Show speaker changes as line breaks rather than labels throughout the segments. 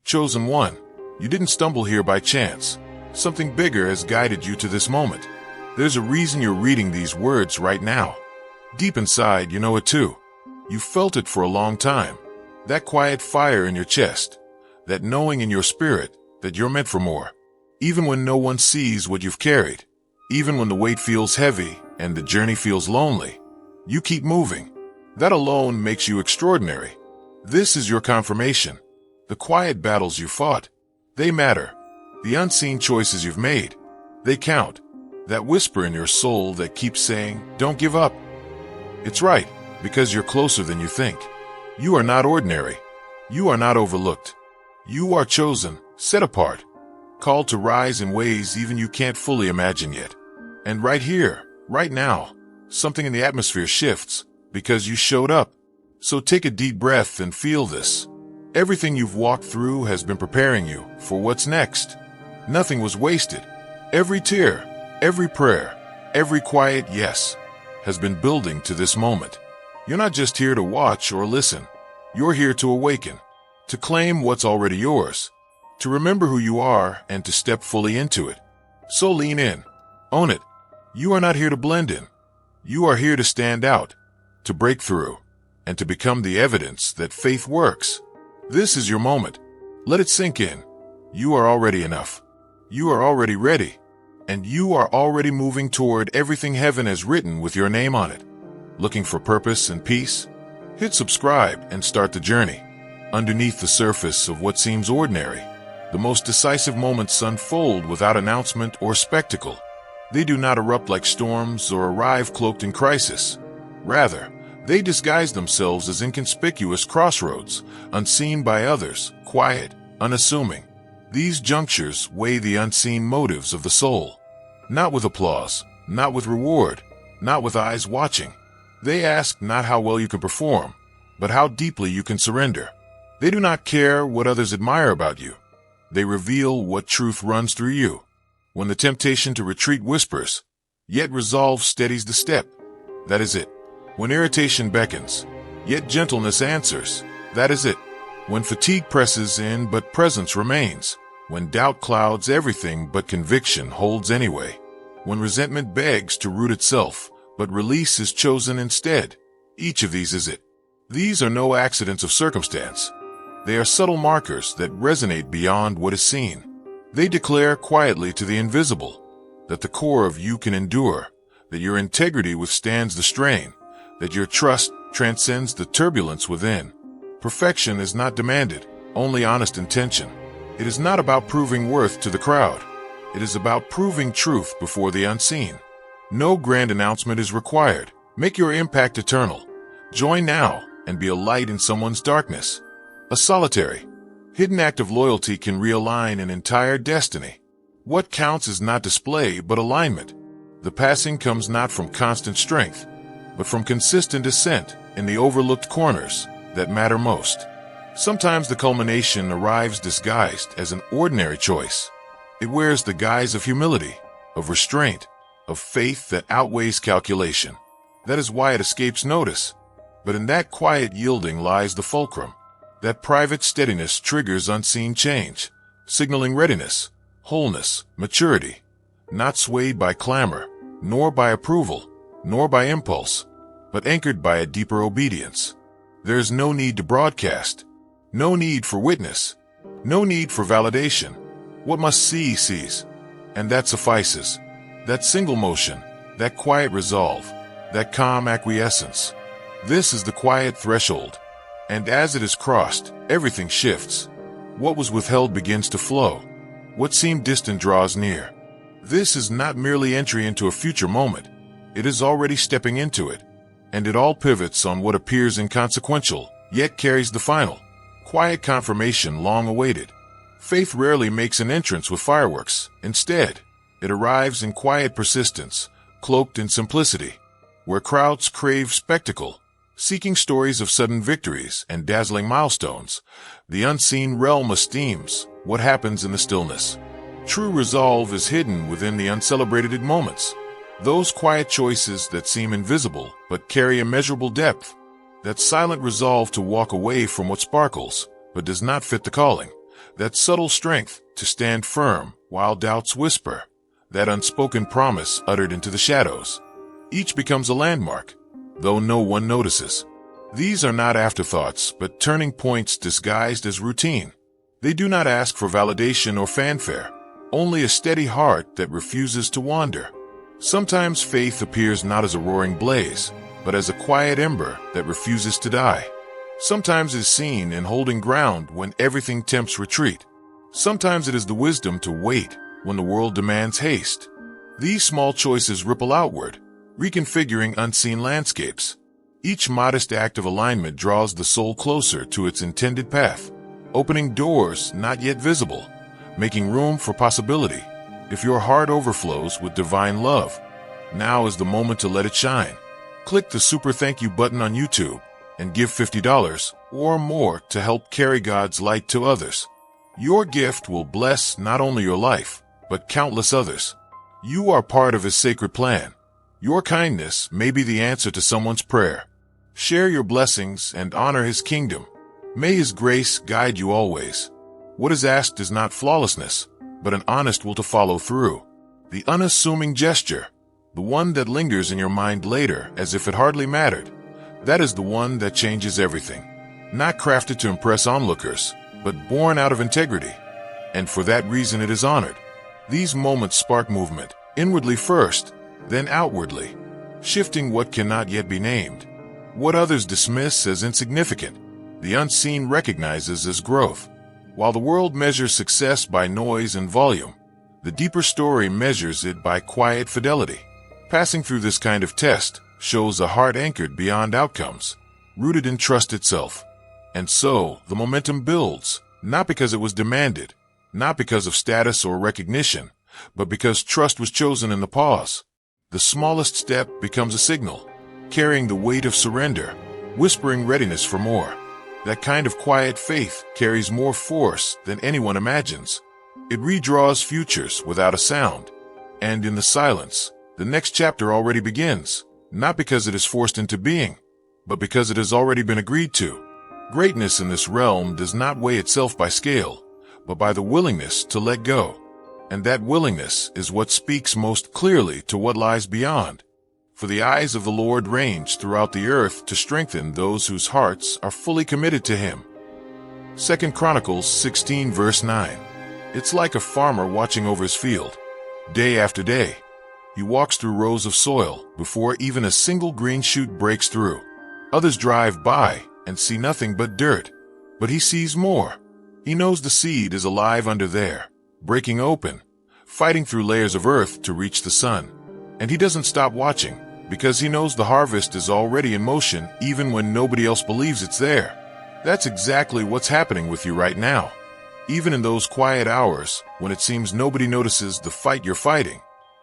Chosen one, you didn't stumble here by chance. Something bigger has guided you to this moment. There's a reason you're reading these words right now. Deep inside, you know it too. You felt it for a long time. That quiet fire in your chest. That knowing in your spirit that you're meant for more. Even when no one sees what you've carried. Even when the weight feels heavy and the journey feels lonely. You keep moving. That alone makes you extraordinary. This is your confirmation. The quiet battles you fought, they matter. The unseen choices you've made, they count. That whisper in your soul that keeps saying, don't give up. It's right, because you're closer than you think. You are not ordinary. You are not overlooked. You are chosen, set apart, called to rise in ways even you can't fully imagine yet. And right here, right now, something in the atmosphere shifts because you showed up. So take a deep breath and feel this. Everything you've walked through has been preparing you for what's next. Nothing was wasted. Every tear, every prayer, every quiet yes has been building to this moment. You're not just here to watch or listen. You're here to awaken, to claim what's already yours, to remember who you are and to step fully into it. So lean in, own it. You are not here to blend in. You are here to stand out, to break through, and to become the evidence that faith works. This is your moment. Let it sink in. You are already enough. You are already ready. And you are already moving toward everything heaven has written with your name on it. Looking for purpose and peace? Hit subscribe and start the journey. Underneath the surface of what seems ordinary, the most decisive moments unfold without announcement or spectacle. They do not erupt like storms or arrive cloaked in crisis. Rather, they disguise themselves as inconspicuous crossroads, unseen by others, quiet, unassuming. These junctures weigh the unseen motives of the soul. Not with applause, not with reward, not with eyes watching. They ask not how well you can perform, but how deeply you can surrender. They do not care what others admire about you. They reveal what truth runs through you. When the temptation to retreat whispers, yet resolve steadies the step, that is it. When irritation beckons, yet gentleness answers, that is it. When fatigue presses in but presence remains. When doubt clouds everything but conviction holds anyway. When resentment begs to root itself, but release is chosen instead. Each of these is it. These are no accidents of circumstance. They are subtle markers that resonate beyond what is seen. They declare quietly to the invisible that the core of you can endure, that your integrity withstands the strain, that your trust transcends the turbulence within. Perfection is not demanded, only honest intention. It is not about proving worth to the crowd. It is about proving truth before the unseen. No grand announcement is required. Make your impact eternal. Join now and be a light in someone's darkness. A solitary, hidden act of loyalty can realign an entire destiny. What counts is not display but alignment. The passing comes not from constant strength, but from consistent ascent in the overlooked corners that matter most. Sometimes the culmination arrives disguised as an ordinary choice. It wears the guise of humility, of restraint, of faith that outweighs calculation. That is why it escapes notice. But in that quiet yielding lies the fulcrum. That private steadiness triggers unseen change, signaling readiness, wholeness, maturity, not swayed by clamor, nor by approval, nor by impulse, but anchored by a deeper obedience. There is no need to broadcast, no need for witness, no need for validation. What must see sees, and that suffices. That single motion, that quiet resolve, that calm acquiescence. This is the quiet threshold, and as it is crossed, everything shifts. What was withheld begins to flow. What seemed distant draws near. This is not merely entry into a future moment. It is already stepping into it, and it all pivots on what appears inconsequential, yet carries the final, quiet confirmation long awaited. Faith rarely makes an entrance with fireworks. Instead, it arrives in quiet persistence, cloaked in simplicity, where crowds crave spectacle, seeking stories of sudden victories and dazzling milestones. The unseen realm esteems what happens in the stillness. True resolve is hidden within the uncelebrated moments. Those quiet choices that seem invisible but carry immeasurable depth. That silent resolve to walk away from what sparkles but does not fit the calling. that subtle strength to stand firm while doubts whisper, that unspoken promise uttered into the shadows. Each becomes a landmark, though no one notices. These are not afterthoughts, but turning points disguised as routine. They do not ask for validation or fanfare, only a steady heart that refuses to wander. Sometimes faith appears not as a roaring blaze, but as a quiet ember that refuses to die. Sometimes it is seen in holding ground when everything tempts retreat. Sometimes it is the wisdom to wait when the world demands haste. These small choices ripple outward, reconfiguring unseen landscapes. Each modest act of alignment draws the soul closer to its intended path, opening doors not yet visible, making room for possibility. If your heart overflows with divine love, now is the moment to let it shine. Click the super thank you button on YouTube and give $50 or more to help carry God's light to others. Your gift will bless not only your life, but countless others. You are part of His sacred plan. Your kindness may be the answer to someone's prayer. Share your blessings and honor His kingdom. May His grace guide you always. What is asked is not flawlessness, but an honest will to follow through. The unassuming gesture, the one that lingers in your mind later as if it hardly mattered, that is the one that changes everything. Not crafted to impress onlookers, but born out of integrity. And for that reason it is honored. These moments spark movement, inwardly first, then outwardly, shifting what cannot yet be named. What others dismiss as insignificant, the unseen recognizes as growth. While the world measures success by noise and volume, the deeper story measures it by quiet fidelity. Passing through this kind of test shows a heart anchored beyond outcomes, rooted in trust itself. And so, the momentum builds, not because it was demanded, not because of status or recognition, but because trust was chosen in the pause. The smallest step becomes a signal, carrying the weight of surrender, whispering readiness for more. That kind of quiet faith carries more force than anyone imagines. It redraws futures without a sound. And in the silence, the next chapter already begins, not because it is forced into being, but because it has already been agreed to. Greatness in this realm does not weigh itself by scale, but by the willingness to let go. And that willingness is what speaks most clearly to what lies beyond. For the eyes of the Lord range throughout the earth to strengthen those whose hearts are fully committed to Him. 2 Chronicles 16 verse 9. It's like a farmer watching over his field. Day after day, he walks through rows of soil before even a single green shoot breaks through. Others drive by and see nothing but dirt. But he sees more. He knows the seed is alive under there, breaking open, fighting through layers of earth to reach the sun. And he doesn't stop watching, because he knows the harvest is already in motion even when nobody else believes it's there. That's exactly what's happening with you right now. Even in those quiet hours, when it seems nobody notices the fight you're fighting,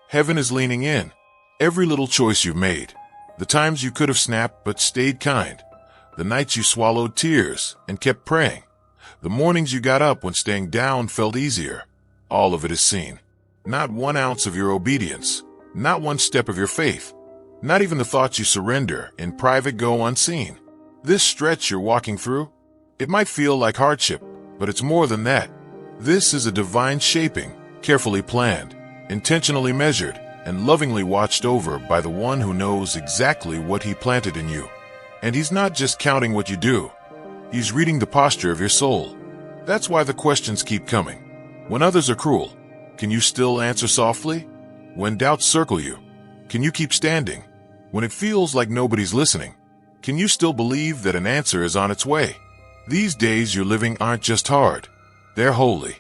heaven is leaning in. Every little choice you've made, the times you could have snapped but stayed kind, the nights you swallowed tears and kept praying, the mornings you got up when staying down felt easier, all of it is seen. Not 1 ounce of your obedience, not 1 step of your faith, not even the thoughts you surrender in private go unseen. This stretch you're walking through, it might feel like hardship, but it's more than that. This is a divine shaping, carefully planned, intentionally measured, and lovingly watched over by the one who knows exactly what He planted in you. And He's not just counting what you do. He's reading the posture of your soul. That's why the questions keep coming. When others are cruel, can you still answer softly? When doubts circle you, can you keep standing? When it feels like nobody's listening, can you still believe that an answer is on its way? These days you're living aren't just hard. They're holy.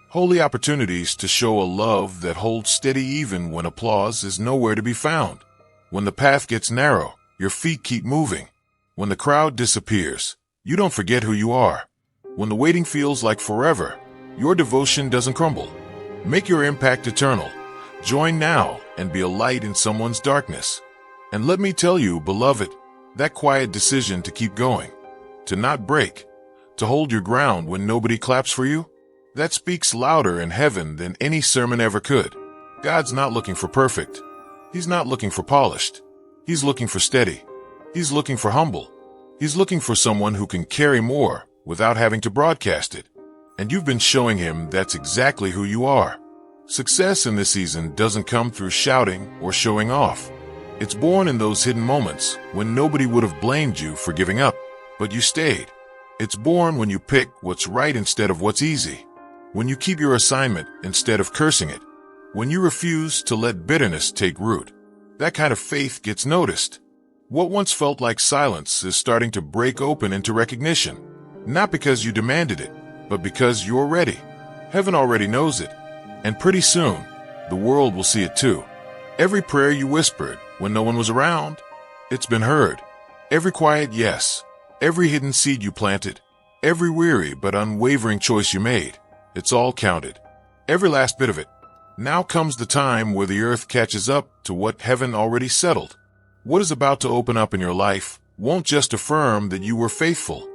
Holy opportunities to show a love that holds steady even when applause is nowhere to be found. When the path gets narrow, your feet keep moving. When the crowd disappears, you don't forget who you are. When the waiting feels like forever, your devotion doesn't crumble. Make your impact eternal. Join now and be a light in someone's darkness. And let me tell you, beloved, that quiet decision to keep going, to not break, to hold your ground when nobody claps for you, that speaks louder in heaven than any sermon ever could. God's not looking for perfect. He's not looking for polished. He's looking for steady. He's looking for humble. He's looking for someone who can carry more without having to broadcast it. And you've been showing him that's exactly who you are. Success in this season doesn't come through shouting or showing off. It's born in those hidden moments when nobody would have blamed you for giving up, but you stayed. It's born when you pick what's right instead of what's easy. When you keep your assignment instead of cursing it. When you refuse to let bitterness take root. That kind of faith gets noticed. What once felt like silence is starting to break open into recognition. Not because you demanded it, but because you're ready. Heaven already knows it. And pretty soon, the world will see it too. Every prayer you whispered when no one was around, it's been heard. Every quiet yes, every hidden seed you planted, every weary but unwavering choice you made, it's all counted. Every last bit of it. Now comes the time where the earth catches up to what heaven already settled. What is about to open up in your life won't just affirm that you were faithful.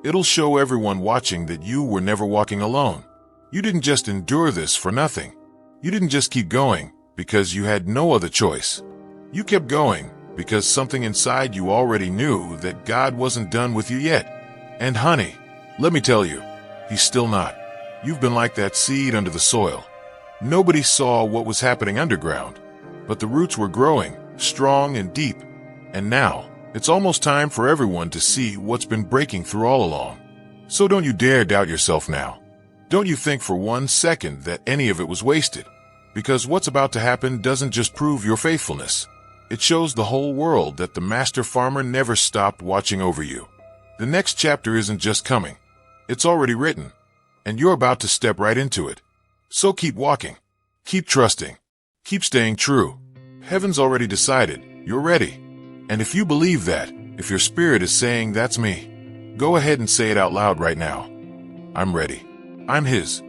It'll show everyone watching that you were never walking alone. You didn't just endure this for nothing. You didn't just keep going because you had no other choice. You kept going because something inside you already knew that God wasn't done with you yet. And honey, let me tell you, he's still not. You've been like that seed under the soil. Nobody saw what was happening underground, but the roots were growing, strong and deep. And now, it's almost time for everyone to see what's been breaking through all along. So don't you dare doubt yourself now. Don't you think for 1 second that any of it was wasted. Because what's about to happen doesn't just prove your faithfulness. It shows the whole world that the master farmer never stopped watching over you. The next chapter isn't just coming. It's already written. And you're about to step right into it. So keep walking. Keep trusting. Keep staying true. Heaven's already decided. You're ready. And if you believe that, if your spirit is saying that's me, go ahead and say it out loud right now. I'm ready. I'm his.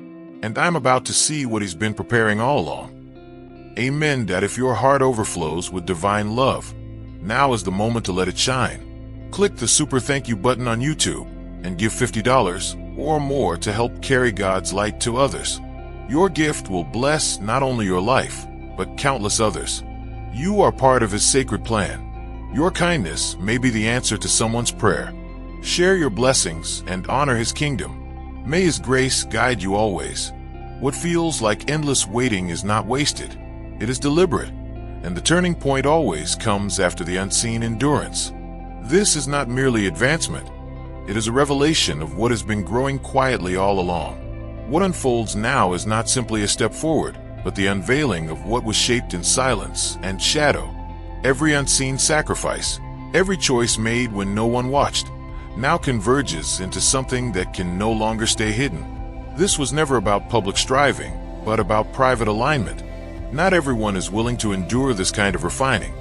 And I'm about to see what he's been preparing all along. Amen. That if your heart overflows with divine love, now is the moment to let it shine. Click the super thank you button on YouTube and give $50 or more to help carry God's light to others. Your gift will bless not only your life, but countless others. You are part of his sacred plan. Your kindness may be the answer to someone's prayer. Share your blessings and honor his kingdom. May his grace guide you always. What feels like endless waiting is not wasted. It is deliberate, and the turning point always comes after the unseen endurance. This is not merely advancement. It is a revelation of what has been growing quietly all along. What unfolds now is not simply a step forward, but the unveiling of what was shaped in silence and shadow. Every unseen sacrifice, every choice made when no one watched, now converges into something that can no longer stay hidden. This was never about public striving, but about private alignment. Not everyone is willing to endure this kind of refining,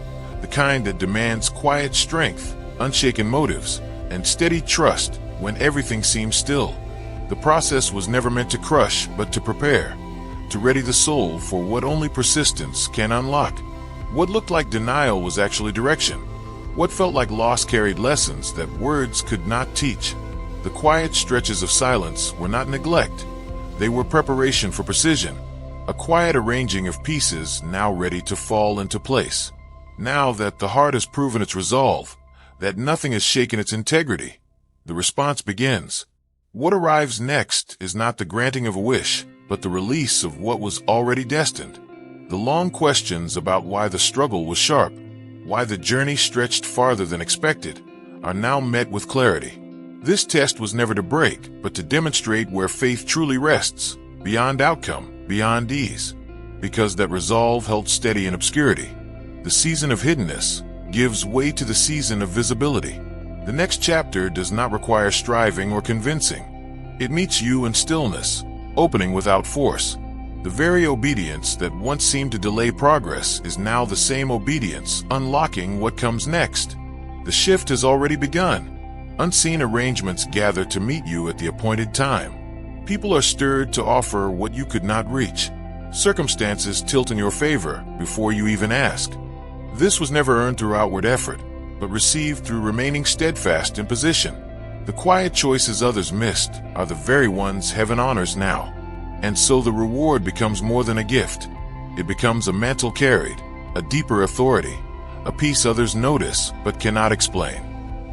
the kind that demands quiet strength, unshaken motives, and steady trust when everything seems still. The process was never meant to crush, but to prepare, to ready the soul for what only persistence can unlock. What looked like denial was actually direction. What felt like loss carried lessons that words could not teach. The quiet stretches of silence were not neglect. They were preparation for precision, a quiet arranging of pieces now ready to fall into place. Now that the heart has proven its resolve, that nothing has shaken its integrity, the response begins. What arrives next is not the granting of a wish, but the release of what was already destined. The long questions about why the struggle was sharp, why the journey stretched farther than expected, are now met with clarity. This test was never to break, but to demonstrate where faith truly rests, beyond outcome, beyond ease. Because that resolve held steady in obscurity. The season of hiddenness gives way to the season of visibility. The next chapter does not require striving or convincing. It meets you in stillness, opening without force. The very obedience that once seemed to delay progress is now the same obedience, unlocking what comes next. The shift has already begun. Unseen arrangements gather to meet you at the appointed time. People are stirred to offer what you could not reach. Circumstances tilt in your favor before you even ask. This was never earned through outward effort, but received through remaining steadfast in position. The quiet choices others missed are the very ones heaven honors now. And so the reward becomes more than a gift. It becomes a mantle carried, a deeper authority, a peace others notice but cannot explain.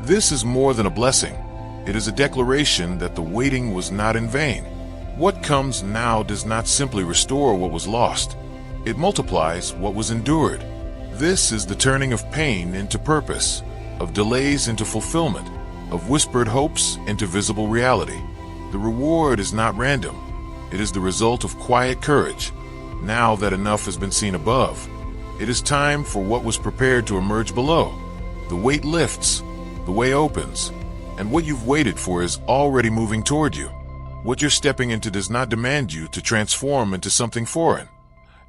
This is more than a blessing. It is a declaration that the waiting was not in vain. What comes now does not simply restore what was lost. It multiplies what was endured. This is the turning of pain into purpose, of delays into fulfillment, of whispered hopes into visible reality. The reward is not random. It is the result of quiet courage. Now that enough has been seen above, it is time for what was prepared to emerge below. The weight lifts, the way opens, and what you've waited for is already moving toward you. What you're stepping into does not demand you to transform into something foreign.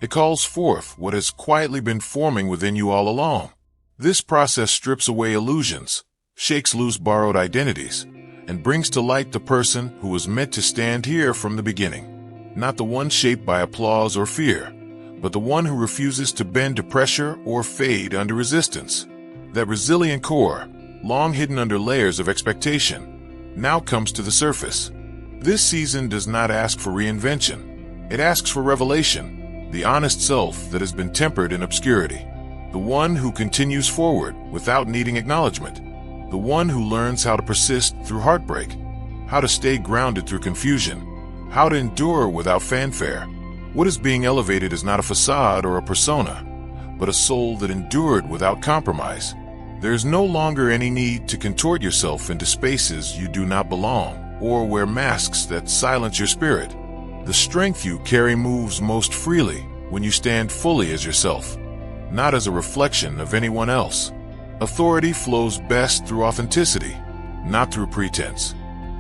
It calls forth what has quietly been forming within you all along. This process strips away illusions, shakes loose borrowed identities, and brings to light the person who was meant to stand here from the beginning. Not the one shaped by applause or fear, but the one who refuses to bend to pressure or fade under resistance. That resilient core, long hidden under layers of expectation, now comes to the surface. This season does not ask for reinvention. It asks for revelation, the honest self that has been tempered in obscurity. The one who continues forward without needing acknowledgement. The one who learns how to persist through heartbreak, how to stay grounded through confusion, how to endure without fanfare. What is being elevated is not a facade or a persona, but a soul that endured without compromise. There is no longer any need to contort yourself into spaces you do not belong, or wear masks that silence your spirit. The strength you carry moves most freely when you stand fully as yourself, not as a reflection of anyone else. Authority flows best through authenticity, not through pretense.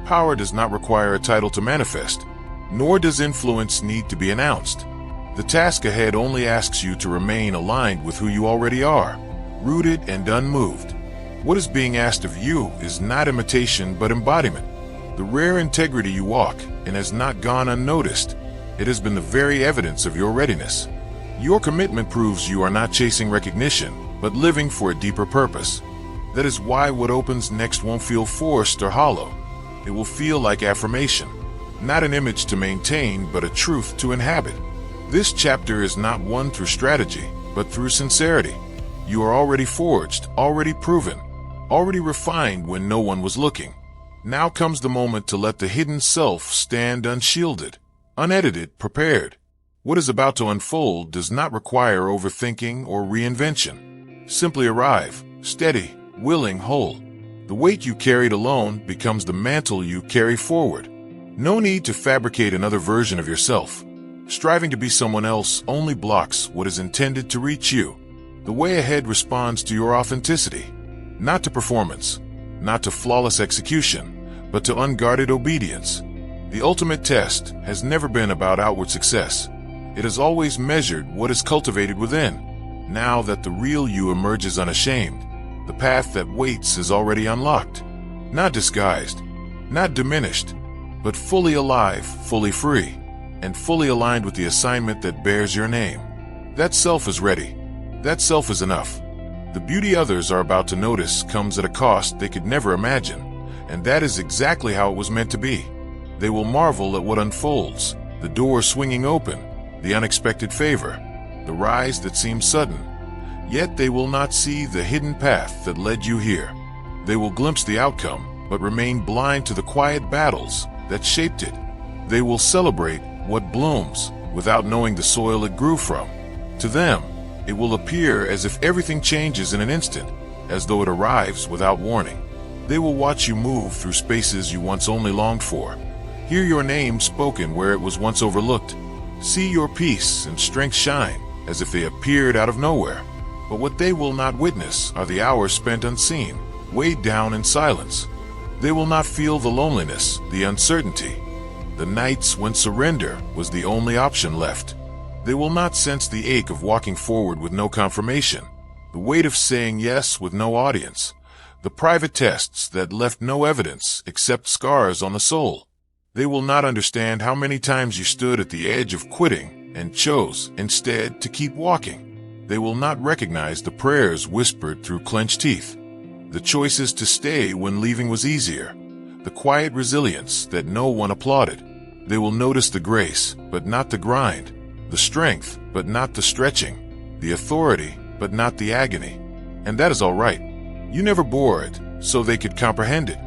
Power does not require a title to manifest, nor does influence need to be announced. The task ahead only asks you to remain aligned with who you already are, rooted and unmoved. What is being asked of you is not imitation but embodiment. The rare integrity you walk in has not gone unnoticed. It has been the very evidence of your readiness. Your commitment proves you are not chasing recognition, but living for a deeper purpose. That is why what opens next won't feel forced or hollow. It will feel like affirmation, not an image to maintain, but a truth to inhabit. This chapter is not won through strategy, but through sincerity. You are already forged, already proven, already refined when no one was looking. Now comes the moment to let the hidden self stand unshielded, unedited, prepared. What is about to unfold does not require overthinking or reinvention. Simply arrive, steady, willing, whole. The weight you carried alone becomes the mantle you carry forward. No need to fabricate another version of yourself. Striving to be someone else only blocks what is intended to reach you. The way ahead responds to your authenticity, not to performance, not to flawless execution, but to unguarded obedience. The ultimate test has never been about outward success. It has always measured what is cultivated within. Now that the real you emerges unashamed, the path that waits is already unlocked. Not disguised, not diminished, but fully alive, fully free, and fully aligned with the assignment that bears your name. That self is ready. That self is enough. The beauty others are about to notice comes at a cost they could never imagine, and that is exactly how it was meant to be. They will marvel at what unfolds, the door swinging open, the unexpected favor, the rise that seems sudden. Yet they will not see the hidden path that led you here. They will glimpse the outcome, but remain blind to the quiet battles that shaped it. They will celebrate what blooms without knowing the soil it grew from. To them, it will appear as if everything changes in an instant, as though it arrives without warning. They will watch you move through spaces you once only longed for. Hear your name spoken where it was once overlooked. See your peace and strength shine as if they appeared out of nowhere. But what they will not witness are the hours spent unseen, weighed down in silence. They will not feel the loneliness, the uncertainty, the nights when surrender was the only option left. They will not sense the ache of walking forward with no confirmation, the weight of saying yes with no audience, the private tests that left no evidence except scars on the soul. They will not understand how many times you stood at the edge of quitting and chose instead to keep walking. They will not recognize the prayers whispered through clenched teeth, the choices to stay when leaving was easier, the quiet resilience that no one applauded. They will notice the grace, but not the grind, the strength, but not the stretching, the authority, but not the agony. And that is all right. You never bore it, so they could comprehend it.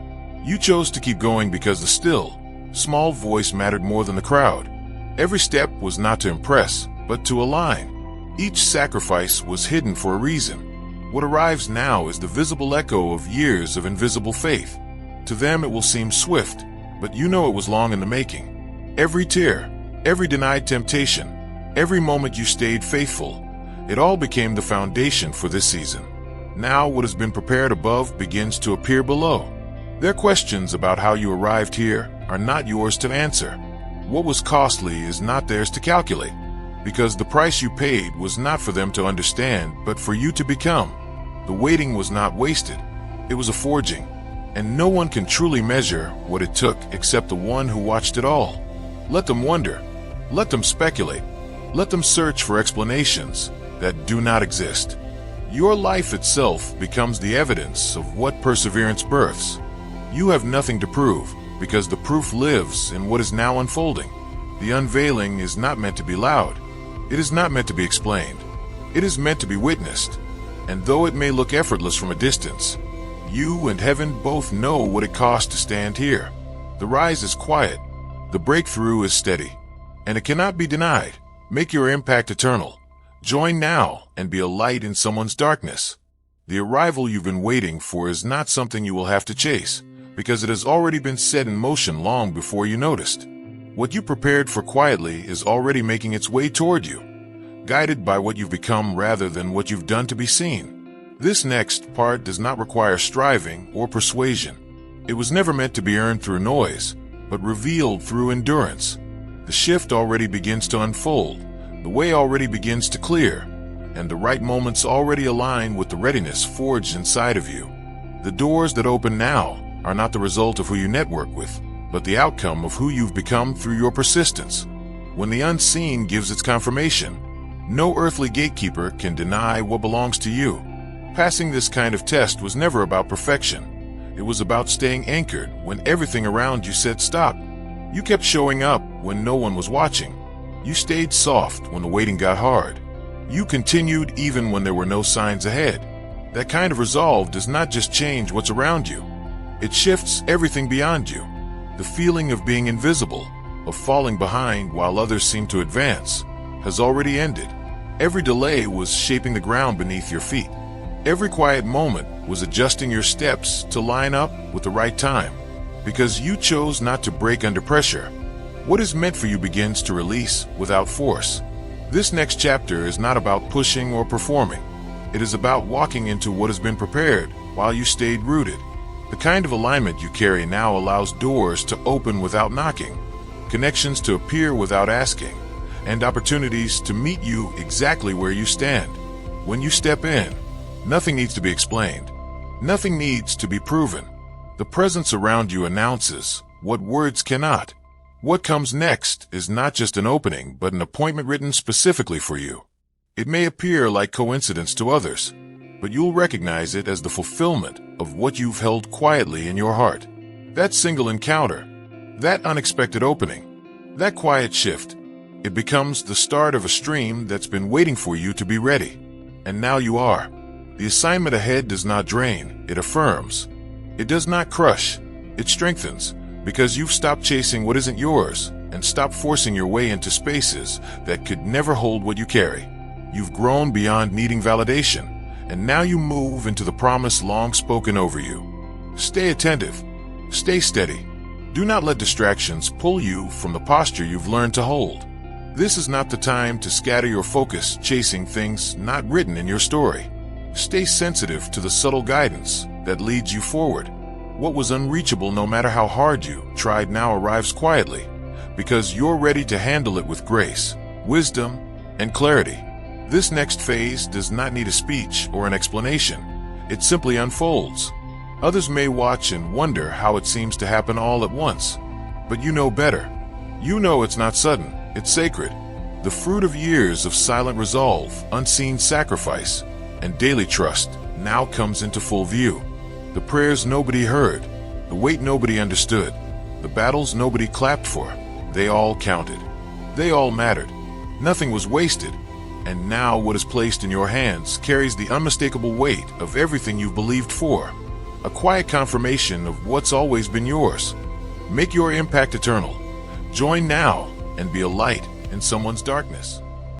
You chose to keep going because the still, Small voice mattered more than the crowd. Every step was not to impress, but to align. Each sacrifice was hidden for a reason. What arrives now is the visible echo of years of invisible faith. To them it will seem swift, but you know it was long in the making. Every tear, every denied temptation, every moment you stayed faithful, it all became the foundation for this season. Now what has been prepared above begins to appear below. Their questions about how you arrived here are not yours to answer. What was costly is not theirs to calculate, because the price you paid was not for them to understand, but for you to become. The waiting was not wasted. It was a forging, and no one can truly measure what it took except the one who watched it all. Let them wonder. Let them speculate. Let them search for explanations that do not exist. Your life itself becomes the evidence of what perseverance births. You have nothing to prove, because the proof lives in what is now unfolding. The unveiling is not meant to be loud. It is not meant to be explained. It is meant to be witnessed. And though it may look effortless from a distance, you and heaven both know what it costs to stand here. The rise is quiet. The breakthrough is steady. And it cannot be denied. Make your impact eternal. Join now and be a light in someone's darkness. The arrival you've been waiting for is not something you will have to chase, because it has already been set in motion long before you noticed. What you prepared for quietly is already making its way toward you, guided by what you've become rather than what you've done to be seen. This next part does not require striving or persuasion. It was never meant to be earned through noise, but revealed through endurance. The shift already begins to unfold. The way already begins to clear, and the right moments already align with the readiness forged inside of you. The doors that open now are not the result of who you network with, but the outcome of who you've become through your persistence. When the unseen gives its confirmation, no earthly gatekeeper can deny what belongs to you. Passing this kind of test was never about perfection. It was about staying anchored when everything around you said stop. You kept showing up when no one was watching. You stayed soft when the waiting got hard. You continued even when there were no signs ahead. That kind of resolve does not just change what's around you. It shifts everything beyond you. The feeling of being invisible, of falling behind while others seem to advance, has already ended. Every delay was shaping the ground beneath your feet. Every quiet moment was adjusting your steps to line up with the right time, because you chose not to break under pressure. What is meant for you begins to release without force. This next chapter is not about pushing or performing. It is about walking into what has been prepared while you stayed rooted. The kind of alignment you carry now allows doors to open without knocking, connections to appear without asking, and opportunities to meet you exactly where you stand. When you step in, nothing needs to be explained. Nothing needs to be proven. The presence around you announces what words cannot. What comes next is not just an opening, but an appointment written specifically for you. It may appear like coincidence to others, but you'll recognize it as the fulfillment of what you've held quietly in your heart. That single encounter, that unexpected opening, that quiet shift, it becomes the start of a stream that's been waiting for you to be ready. And now you are. The assignment ahead does not drain, it affirms. It does not crush, it strengthens. Because you've stopped chasing what isn't yours and stopped forcing your way into spaces that could never hold what you carry. You've grown beyond needing validation, and now you move into the promise long spoken over you. Stay attentive. Stay steady. Do not let distractions pull you from the posture you've learned to hold. This is not the time to scatter your focus chasing things not written in your story. Stay sensitive to the subtle guidance that leads you forward. What was unreachable, no matter how hard you tried, now arrives quietly, because you're ready to handle it with grace, wisdom, and clarity. This next phase does not need a speech or an explanation. It simply unfolds. Others may watch and wonder how it seems to happen all at once, but you know better. You know it's not sudden, it's sacred. The fruit of years of silent resolve, unseen sacrifice, and daily trust now comes into full view. The prayers nobody heard, the weight nobody understood, the battles nobody clapped for, they all counted. They all mattered. Nothing was wasted. And now what is placed in your hands carries the unmistakable weight of everything you've believed for. A quiet confirmation of what's always been yours. Make your impact eternal. Join now and be a light in someone's darkness.